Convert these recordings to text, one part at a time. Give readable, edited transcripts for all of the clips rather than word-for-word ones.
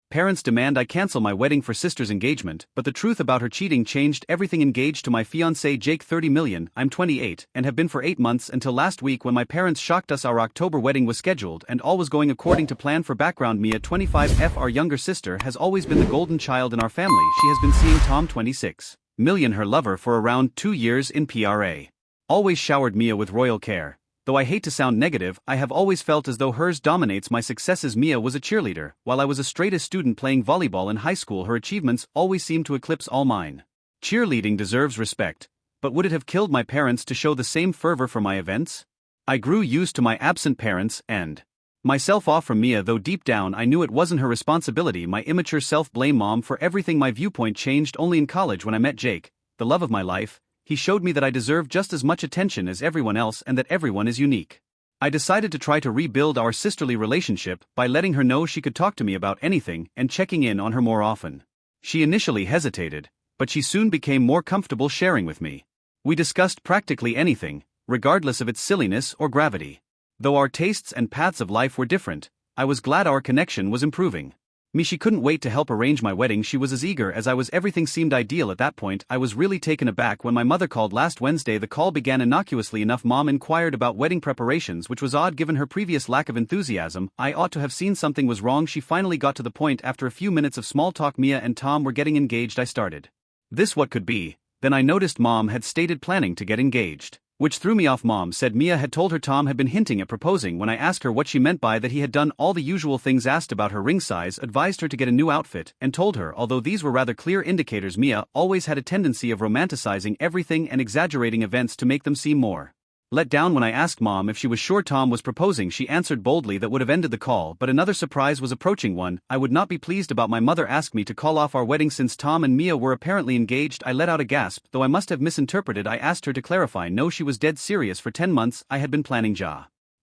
Parents demand I cancel my wedding for sister's engagement, but the truth about her cheating changed everything. Engaged to my fiancé Jake 30 million, I'm 28, and have been for 8 months until last week when my parents shocked us. Our October wedding was scheduled and all was going according to plan. For background, Mia 25F, our younger sister, has always been the golden child in our family. She has been seeing Tom 26 million, her lover, for around 2 years in PRA. Always showered Mia with royal care. Though I hate to sound negative, I have always felt as though hers dominates my successes. Mia was a cheerleader. While I was a straight-A student playing volleyball in high school, her achievements always seemed to eclipse all mine. Cheerleading deserves respect, but would it have killed my parents to show the same fervor for my events? I grew used to my absent parents and myself off from Mia, though deep down I knew it wasn't her responsibility. My immature self blamed mom for everything. My viewpoint changed only in college when I met Jake, the love of my life. He showed me that I deserve just as much attention as everyone else and that everyone is unique. I decided to try to rebuild our sisterly relationship by letting her know she could talk to me about anything and checking in on her more often. She initially hesitated, but she soon became more comfortable sharing with me. We discussed practically anything, regardless of its silliness or gravity. Though our tastes and paths of life were different, I was glad our connection was improving. She couldn't wait to help arrange my wedding. She was as eager as I was. Everything seemed ideal at that point. I was really taken aback when my mother called last Wednesday. The call began innocuously enough. Mom inquired about wedding preparations, which was odd given her previous lack of enthusiasm. I ought to have seen something was wrong. She finally got to the point after a few minutes of small talk. Mia and Tom were getting engaged. I started, "This what could be?" Then I noticed Mom had stated planning to get engaged, which threw me off. Mom said Mia had told her Tom had been hinting at proposing. When I asked her what she meant by that, he had done all the usual things, asked about her ring size, advised her to get a new outfit, and told her although these were rather clear indicators, Mia always had a tendency of romanticizing everything and exaggerating events to make them seem more let down. When I asked Mom if she was sure Tom was proposing, she answered boldly that would have ended the call, but another surprise was approaching. One I would not be pleased about. My mother asked me to call off our wedding since Tom and Mia were apparently engaged. I let out a gasp, though I must have misinterpreted. I asked her to clarify. No, she was dead serious. For 10 months I had been planning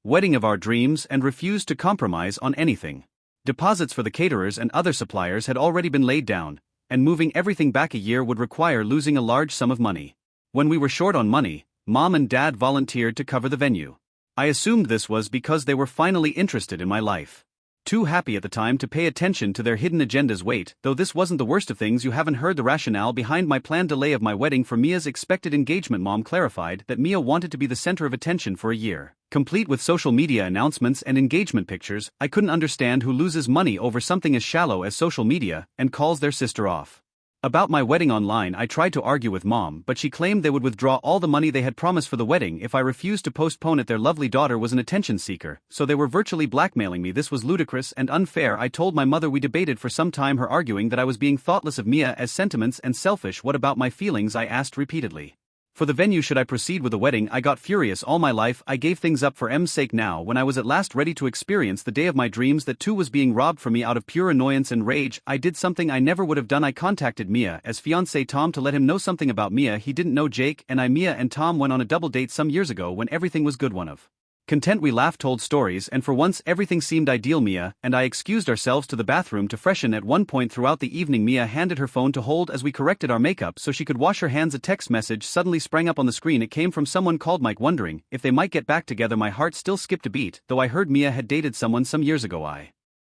wedding of our dreams and refused to compromise on anything. Deposits for the caterers and other suppliers had already been laid down, and moving everything back a year would require losing a large sum of money. When we were short on money, Mom and Dad volunteered to cover the venue. I assumed this was because they were finally interested in my life. Too happy at the time to pay attention to their hidden agendas. Wait, though this wasn't the worst of things. You haven't heard the rationale behind my planned delay of my wedding for Mia's expected engagement. Mom clarified that Mia wanted to be the center of attention for a year, complete with social media announcements and engagement pictures. I couldn't understand who loses money over something as shallow as social media and calls their sister off. About my wedding online, I tried to argue with Mom, but she claimed they would withdraw all the money they had promised for the wedding if I refused to postpone it. Their lovely daughter was an attention seeker, so they were virtually blackmailing me. This was ludicrous and unfair. I told my mother. We debated for some time, her arguing that I was being thoughtless of Mia as sentiments and selfish. What about my feelings? I asked repeatedly. For the venue, should I proceed with the wedding? I got furious. All my life I gave things up for M's sake. Now, when I was at last ready to experience the day of my dreams, that too was being robbed from me. Out of pure annoyance and rage, I did something I never would have done. I contacted Mia as fiancé Tom to let him know something about Mia he didn't know. Jake and I, Mia and Tom, went on a double date some years ago when everything was good. One of content, we laughed, told stories, and for once everything seemed ideal. Mia and I excused ourselves to the bathroom to freshen. At one point throughout the evening, Mia handed her phone to hold as we corrected our makeup so she could wash her hands. A text message suddenly sprang up on the screen. It came from someone called Mike, wondering if they might get back together. My heart still skipped a beat, though I heard Mia had dated someone some years ago.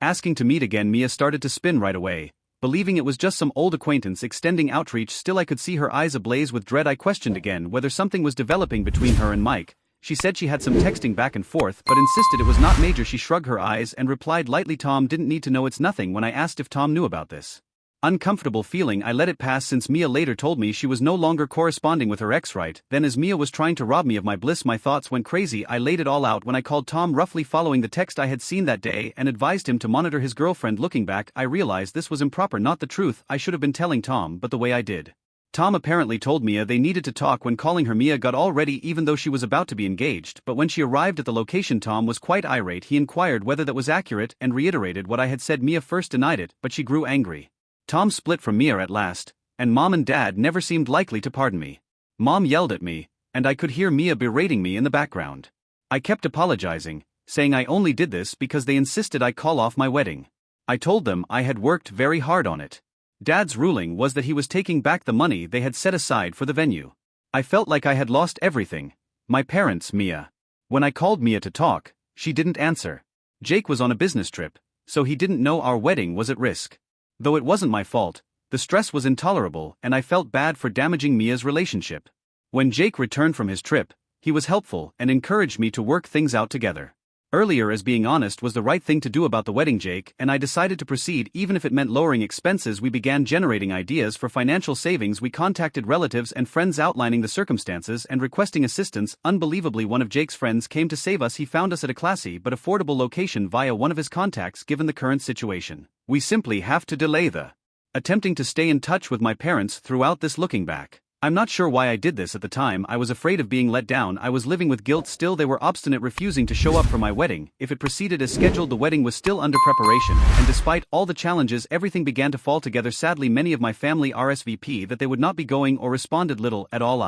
Asking to meet again, Mia started to spin right away, believing it was just some old acquaintance extending outreach. Still, I could see her eyes ablaze with dread. I questioned again whether something was developing between her and Mike. She said she had some texting back and forth, but insisted it was not major. She shrugged her eyes and replied lightly, "Tom didn't need to know. It's nothing." When I asked if Tom knew about this uncomfortable feeling, I let it pass, since Mia later told me she was no longer corresponding with her ex. Right then, as Mia was trying to rob me of my bliss, my thoughts went crazy. I laid it all out when I called Tom roughly following the text I had seen that day and advised him to monitor his girlfriend. Looking back, I realized this was improper, not the truth. I should have been telling Tom, but the way I did. Tom apparently told Mia they needed to talk when calling her. Mia got all ready even though she was about to be engaged, but when she arrived at the location, Tom was quite irate. He inquired whether that was accurate and reiterated what I had said. Mia first denied it, but she grew angry. Tom split from Mia at last, and Mom and Dad never seemed likely to pardon me. Mom yelled at me, and I could hear Mia berating me in the background. I kept apologizing, saying I only did this because they insisted I call off my wedding. I told them I had worked very hard on it. Dad's ruling was that he was taking back the money they had set aside for the venue. I felt like I had lost everything. My parents, Mia. When I called Mia to talk, she didn't answer. Jake was on a business trip, so he didn't know our wedding was at risk. Though it wasn't my fault, the stress was intolerable and I felt bad for damaging Mia's relationship. When Jake returned from his trip, he was helpful and encouraged me to work things out together. Earlier, as being honest was the right thing to do about the wedding, Jake and I decided to proceed even if it meant lowering expenses. We began generating ideas for financial savings. We contacted relatives and friends outlining the circumstances and requesting assistance. Unbelievably, one of Jake's friends came to save us. He found us at a classy but affordable location via one of his contacts. Given the current situation, we simply have to delay the attempting to stay in touch with my parents throughout this. Looking back, I'm not sure why I did this at the time. I was afraid of being let down. I was living with guilt. Still, they were obstinate, refusing to show up for my wedding. If it proceeded as scheduled, the wedding was still under preparation, and despite all the challenges, everything began to fall together. Sadly, many of my family RSVP that they would not be going or responded little at all.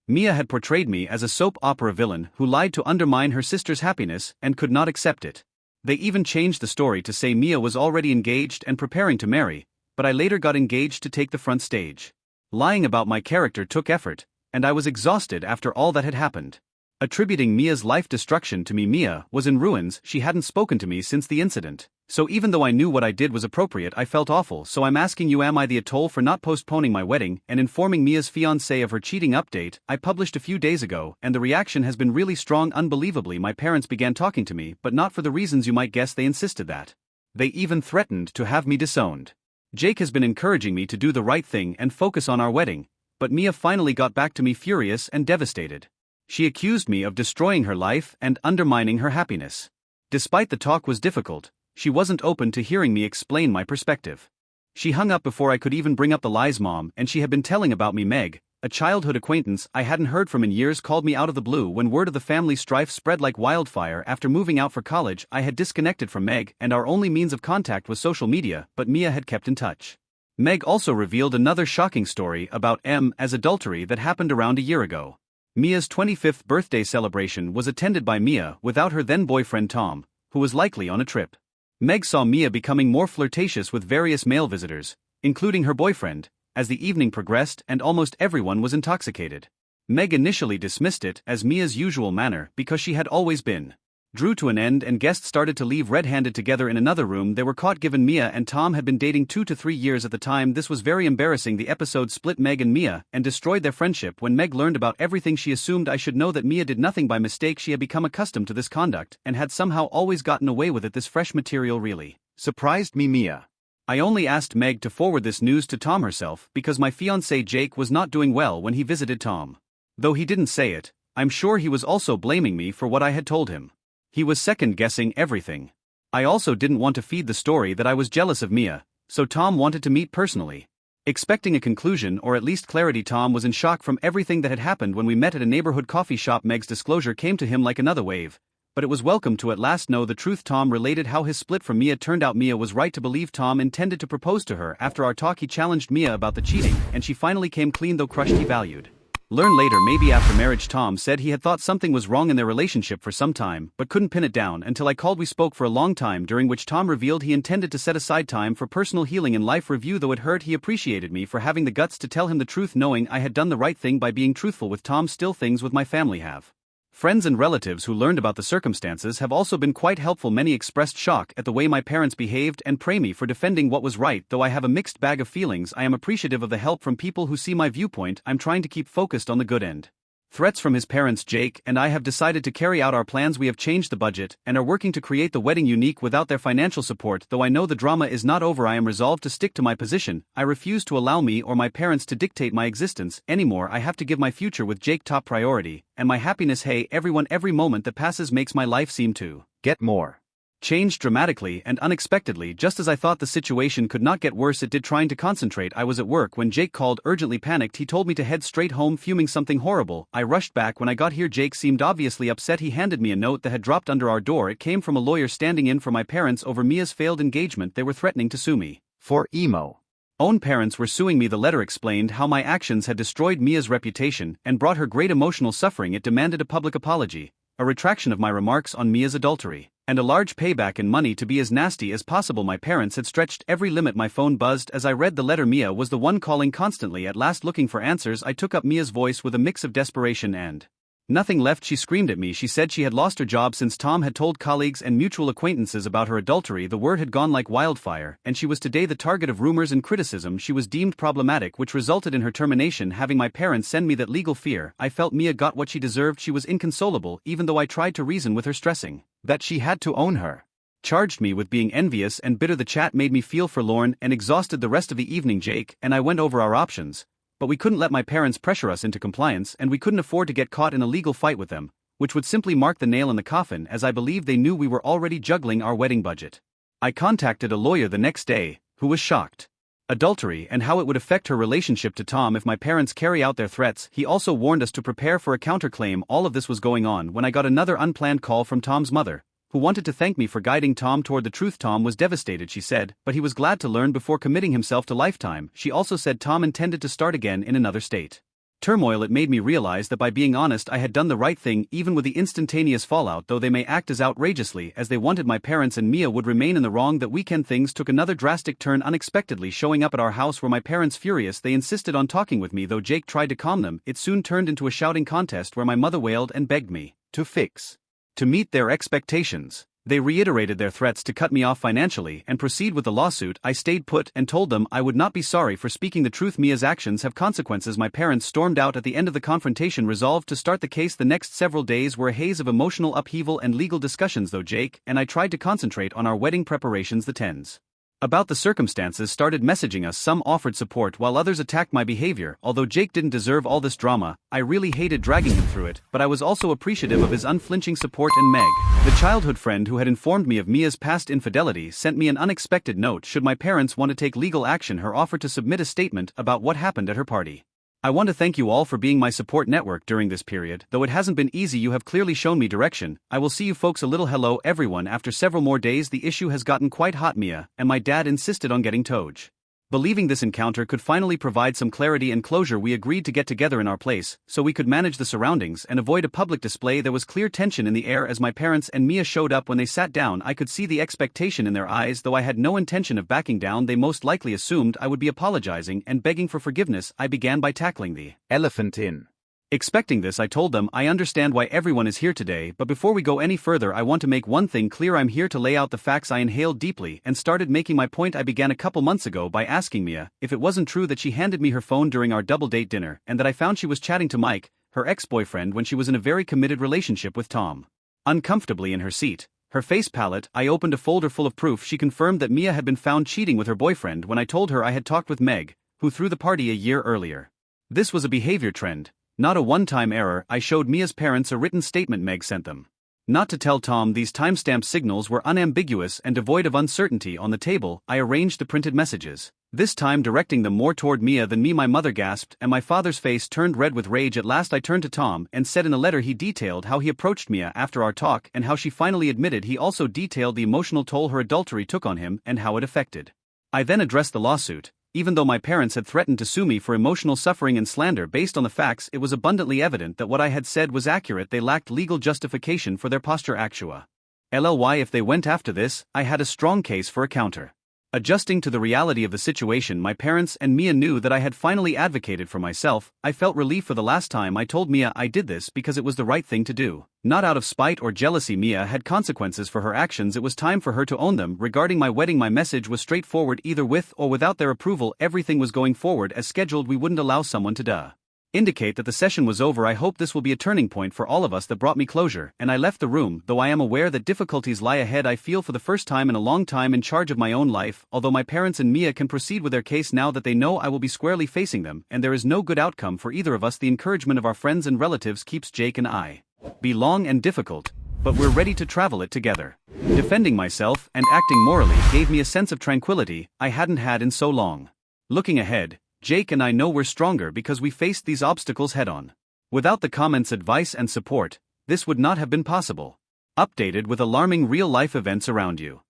Mia had portrayed me as a soap opera villain who lied to undermine her sister's happiness and could not accept it. They even changed the story to say Mia was already engaged and preparing to marry, but I later got engaged to take the front stage. Lying about my character took effort, and I was exhausted after all that had happened. Attributing Mia's life destruction to me, Mia was in ruins. She hadn't spoken to me since the incident. So even though I knew what I did was appropriate, I felt awful. So I'm asking you, am I the atoll for not postponing my wedding and informing Mia's fiancé of her cheating? Update I published a few days ago, and the reaction has been really strong. Unbelievably, my parents began talking to me, but not for the reasons you might guess. They insisted that. They even threatened to have me disowned. Jake has been encouraging me to do the right thing and focus on our wedding, but Mia finally got back to me, furious and devastated. She accused me of destroying her life and undermining her happiness. Despite the talk was difficult, she wasn't open to hearing me explain my perspective. She hung up before I could even bring up the lies. Mom, and she had been telling about me. Meg, a childhood acquaintance I hadn't heard from in years, called me out of the blue when word of the family strife spread like wildfire. After moving out for college, I had disconnected from Meg, and our only means of contact was social media, but Mia had kept in touch. Meg also revealed another shocking story about Mia's adultery that happened around a year ago. Mia's 25th birthday celebration was attended by Mia without her then-boyfriend Tom, who was likely on a trip. Meg saw Mia becoming more flirtatious with various male visitors, including her boyfriend, as the evening progressed and almost everyone was intoxicated. Meg initially dismissed it as Mia's usual manner because she had always been. Drew to an end and guests started to leave red-handed. Together in another room they were caught. Given Mia and Tom had been dating 2 to 3 years at the time, this was very embarrassing. The episode split Meg and Mia and destroyed their friendship. When Meg learned about everything, she assumed I should know that Mia did nothing by mistake. She had become accustomed to this conduct and had somehow always gotten away with it. This fresh material really surprised me. Mia. I only asked Meg to forward this news to Tom herself because my fiancé Jake was not doing well when he visited Tom. Though he didn't say it, I'm sure he was also blaming me for what I had told him. He was second-guessing everything. I also didn't want to feed the story that I was jealous of Mia, so Tom wanted to meet personally. Expecting a conclusion or at least clarity, Tom was in shock from everything that had happened. When we met at a neighborhood coffee shop, Meg's disclosure came to him like another wave, but it was welcome to at last know the truth. Tom related how his split from Mia turned out. Mia was right to believe Tom intended to propose to her. After our talk, he challenged Mia about the cheating, and she finally came clean, though crushed. He valued. Learn later, maybe after marriage, Tom said he had thought something was wrong in their relationship for some time, but couldn't pin it down until I called. We spoke for a long time, during which Tom revealed he intended to set aside time for personal healing and life review. Though it hurt, he appreciated me for having the guts to tell him the truth, knowing I had done the right thing by being truthful with Tom. Still, things with my family have. Friends and relatives who learned about the circumstances have also been quite helpful. Many expressed shock at the way my parents behaved and praise me for defending what was right. Though I have a mixed bag of feelings, I am appreciative of the help from people who see my viewpoint. I'm trying to keep focused on the good end. Threats from his parents. Jake and I have decided to carry out our plans. We have changed the budget and are working to create the wedding unique without their financial support. Though I know the drama is not over, I am resolved to stick to my position. I refuse to allow me or my parents to dictate my existence anymore. I have to give my future with Jake top priority, and my happiness. Hey everyone, every moment that passes makes my life seem to get more changed dramatically and unexpectedly. Just as I thought the situation could not get worse, it did. Trying to concentrate, I was at work when Jake called. Urgently panicked, he told me to head straight home, fuming something horrible. I rushed back. When I got here, Jake seemed obviously upset. He handed me a note that had dropped under our door. It came from a lawyer standing in for my parents over Mia's failed engagement. They were threatening to sue me for emo. Own parents were suing me. The letter explained how my actions had destroyed Mia's reputation and brought her great emotional suffering. It demanded a public apology, a retraction of my remarks on Mia's adultery, and a large payback in money to be as nasty as possible. My parents had stretched every limit. My phone buzzed as I read the letter. Mia was the one calling constantly. At last, looking for answers, I took up Mia's voice with a mix of desperation and Nothing left, she screamed at me. She said she had lost her job since Tom had told colleagues and mutual acquaintances about her adultery. The word had gone like wildfire, and she was today the target of rumors and criticism. She was deemed problematic, which resulted in her termination. Having my parents send me that legal fear, I felt Mia got what she deserved. She was inconsolable, even though I tried to reason with her, stressing that she had to own her. Charged me with being envious and bitter. The chat made me feel forlorn and exhausted. The rest of the evening, Jake and I went over our options, but we couldn't let my parents pressure us into compliance, and we couldn't afford to get caught in a legal fight with them, which would simply mark the nail in the coffin, as I believe they knew we were already juggling our wedding budget. I contacted a lawyer the next day, who was shocked. Adultery and how it would affect her relationship to Tom if my parents carry out their threats. He also warned us to prepare for a counterclaim. All of this was going on when I got another unplanned call from Tom's mother, who wanted to thank me for guiding Tom toward the truth. Tom was devastated, she said, but he was glad to learn before committing himself to lifetime. She also said Tom intended to start again in another state. Turmoil. It made me realize that by being honest I had done the right thing, even with the instantaneous fallout. Though they may act as outrageously as they wanted, my parents and Mia would remain in the wrong. That weekend things took another drastic turn. Unexpectedly showing up at our house were my parents. Furious, they insisted on talking with me, though Jake tried to calm them. It soon turned into a shouting contest where my mother wailed and begged me to meet their expectations. They reiterated their threats to cut me off financially and proceed with the lawsuit. I stayed put and told them I would not be sorry for speaking the truth. Mia's actions have consequences. My parents stormed out at the end of the confrontation, resolved to start the case. The next several days were a haze of emotional upheaval and legal discussions, though Jake and I tried to concentrate on our wedding preparations. The tens about the circumstances started messaging us. Some offered support while others attacked my behavior. Although Jake didn't deserve all this drama, I really hated dragging him through it, but I was also appreciative of his unflinching support. And Meg, the childhood friend who had informed me of Mia's past infidelity, sent me an unexpected note. Should my parents want to take legal action, her offer to submit a statement about what happened at her party. I want to thank you all for being my support network during this period. Though it hasn't been easy, you have clearly shown me direction. I will see you folks a little. Hello everyone. After several more days, the issue has gotten quite hot. Mia and my dad insisted on getting Toj. Believing this encounter could finally provide some clarity and closure, we agreed to get together in our place, so we could manage the surroundings and avoid a public display. There was clear tension in the air as my parents and Mia showed up. When they sat down, I could see the expectation in their eyes. Though I had no intention of backing down, they most likely assumed I would be apologizing and begging for forgiveness. I began by tackling the elephant in. Expecting this, I told them I understand why everyone is here today, but before we go any further, I want to make one thing clear. I'm here to lay out the facts. I inhaled deeply and started making my point. I began a couple months ago by asking Mia if it wasn't true that she handed me her phone during our double date dinner, and that I found she was chatting to Mike, her ex-boyfriend, when she was in a very committed relationship with Tom. Uncomfortably in her seat, her face pallid, I opened a folder full of proof. She confirmed that Mia had been found cheating with her boyfriend when I told her I had talked with Meg, who threw the party a year earlier. This was a behavior trend, not a one-time error. I showed Mia's parents a written statement Meg sent them. Not to tell Tom. These timestamp signals were unambiguous and devoid of uncertainty. On the table, I arranged the printed messages, this time directing them more toward Mia than me. My mother gasped, and my father's face turned red with rage. At last I turned to Tom and said in the letter he detailed how he approached Mia after our talk and how she finally admitted. He also detailed the emotional toll her adultery took on him and how it affected. I then addressed the lawsuit. Even though my parents had threatened to sue me for emotional suffering and slander based on the facts, it was abundantly evident that what I had said was accurate. They lacked legal justification for their posture. Actua. LLY, if they went after this, I had a strong case for a counter. Adjusting to the reality of the situation, my parents and Mia knew that I had finally advocated for myself. I felt relief. For the last time, I told Mia I did this because it was the right thing to do, not out of spite or jealousy. Mia had consequences for her actions. It was time for her to own them. Regarding my wedding, my message was straightforward. Either with or without their approval, everything was going forward as scheduled. We wouldn't allow someone to indicate that the session was over. I hope this will be a turning point for all of us. That brought me closure, and I left the room. Though I am aware that difficulties lie ahead, I feel for the first time in a long time in charge of my own life. Although my parents and Mia can proceed with their case now that they know I will be squarely facing them, and there is no good outcome for either of us. The encouragement of our friends and relatives keeps Jake and I be long and difficult, but we're ready to travel it together. Defending myself and acting morally gave me a sense of tranquility I hadn't had in so long. Looking ahead, Jake and I know we're stronger because we faced these obstacles head-on. Without the comments, advice and support, this would not have been possible. Updated with alarming real-life events around you.